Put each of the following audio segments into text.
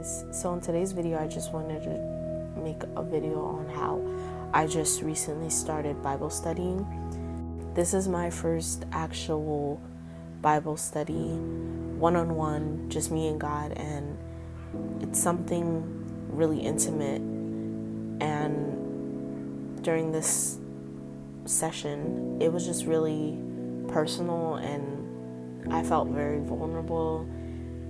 guys. So in today's video, I just wanted to make a video on how I just recently started Bible studying. This is my first actual Bible study, one-on-one, just me and God, and it's something really intimate. And during this session, it was just really personal, and I felt very vulnerable,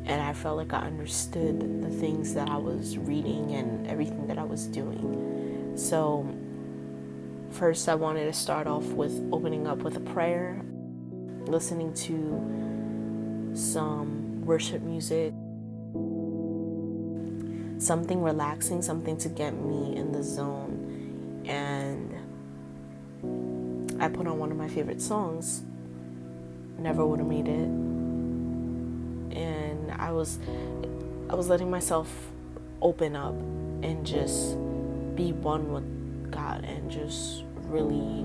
and I felt like I understood the things that I was reading and everything that I was doing. So first, I wanted to start off with opening up with a prayer, listening to some worship music, something relaxing, something to get me in the zone. And I put on one of my favorite songs, Never Would Have Made It. And I was letting myself open up and just be one with God and just really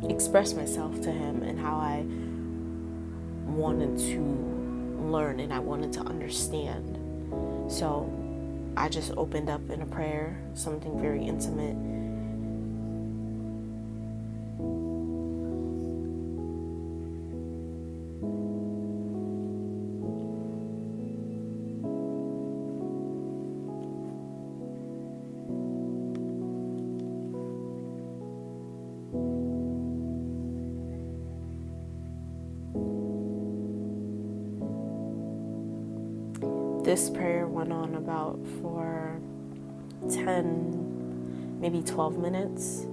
express myself to Him and how I wanted to learn and I wanted to understand. So I just opened up in a prayer, something very intimate. This prayer went on about for 10, maybe 12 minutes.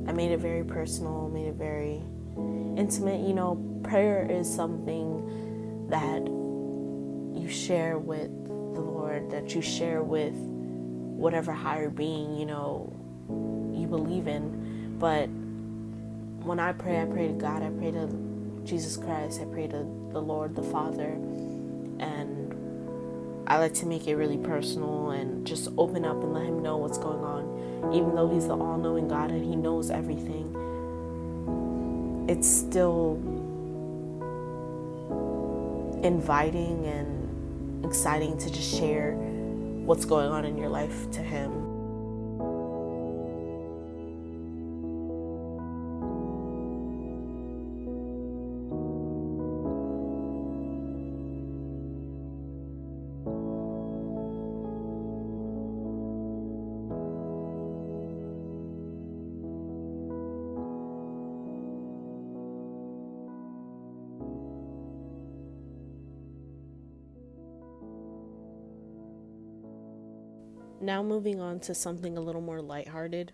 I made it very personal, made it very intimate. You know, prayer is something that you share with the Lord, that you share with whatever higher being, you know, you believe in. But when I pray to God, I pray to Jesus Christ, I pray to the Lord, the Father. And I like to make it really personal and just open up and let Him know what's going on. Even though He's the all-knowing God and He knows everything, it's still inviting and exciting to just share what's going on in your life to Him. Now moving on to something a little more lighthearted,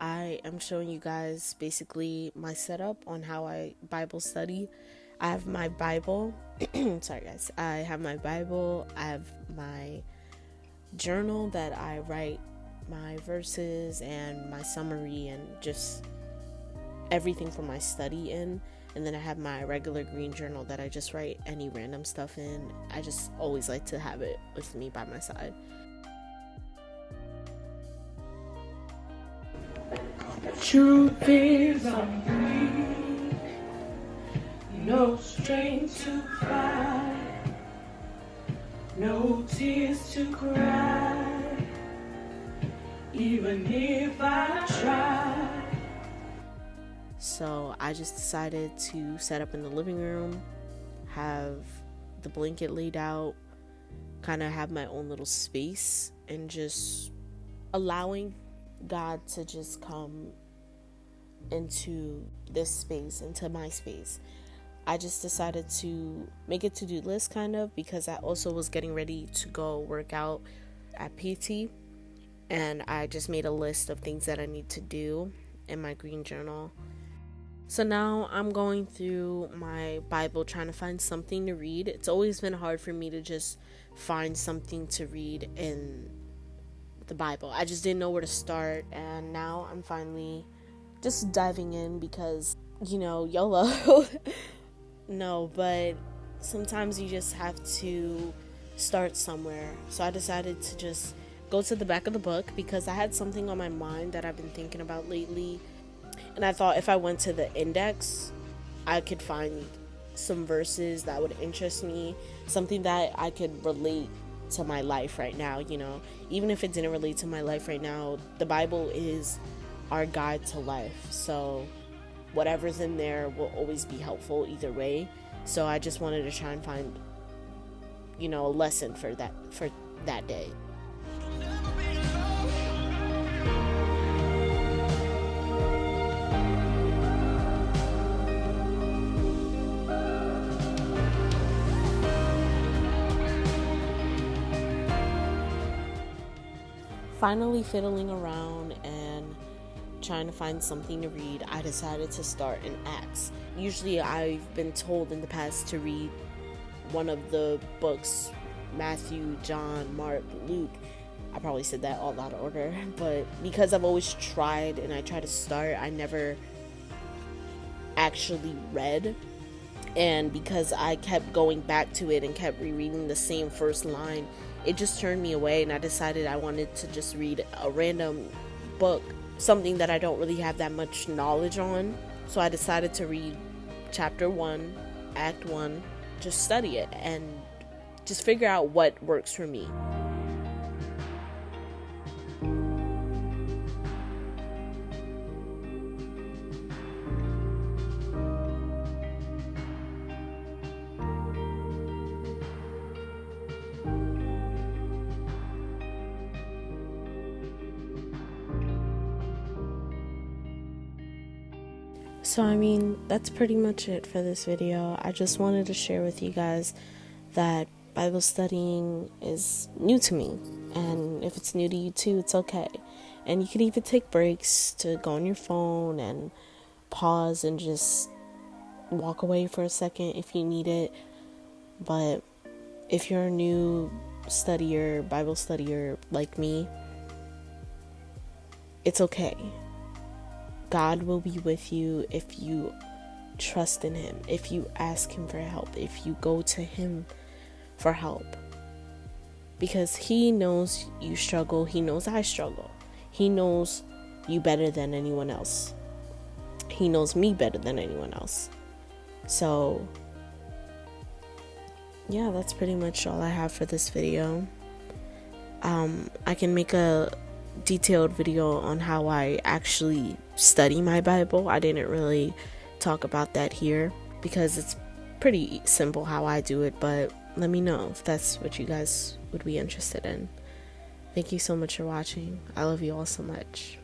I am showing you guys basically my setup on how I Bible study. I have my Bible, sorry guys, I have my Bible, I have my journal that I write my verses and my summary and just everything for my study in. And then I have my regular green journal that I just write any random stuff in. I just always like to have it with me by my side. Truth is I'm free, no strength to fight, no tears to cry, even if I try. So I just decided to set up in the living room, have the blanket laid out, kind of have my own little space, and just allowing God to just come into this space, into my space. I just decided to make a to-do list kind of, because I also was getting ready to go work out at PT, and I just made a list of things that I need to do in my green journal. So now I'm going through my Bible trying to find something to read. It's always been hard for me to just find something to read in the Bible. I just didn't know where to start, and now I'm finally just diving in because, you know, YOLO. No, but sometimes you just have to start somewhere. So I decided to just go to the back of the book because I had something on my mind that I've been thinking about lately, and I thought if I went to the index, I could find some verses that would interest me, something that I could relate to my life right now, even if it didn't relate to my life right now. The Bible is our guide to life, so whatever's in there will always be helpful either way. So I just wanted to try and find, a lesson for that day. Finally fiddling around and trying to find something to read, I decided to start in Acts. Usually I've been told in the past to read one of the books, Matthew, John, Mark, Luke. I probably said that all out of order, but because I've always tried and I try to start, I never actually read. And because I kept going back to it and kept rereading the same first line, it just turned me away, and I decided I wanted to just read a random book, something that I don't really have that much knowledge on. So I decided to read chapter 1, act 1, just study it and just figure out what works for me. So that's pretty much it for this video. I just wanted to share with you guys that Bible studying is new to me, and if it's new to you too, it's okay. And you can even take breaks to go on your phone and pause and just walk away for a second if you need it. But if you're a new studier, Bible studier like me, it's okay. God will be with you if you trust in Him, if you ask Him for help, if you go to Him for help. Because He knows you struggle. He knows I struggle. He knows you better than anyone else. He knows me better than anyone else. So, yeah, that's pretty much all I have for this video. I can make a detailed video on how I actually study my Bible. I didn't really talk about that here because it's pretty simple how I do it, but let me know if that's what you guys would be interested in. Thank you so much for watching. I love you all so much.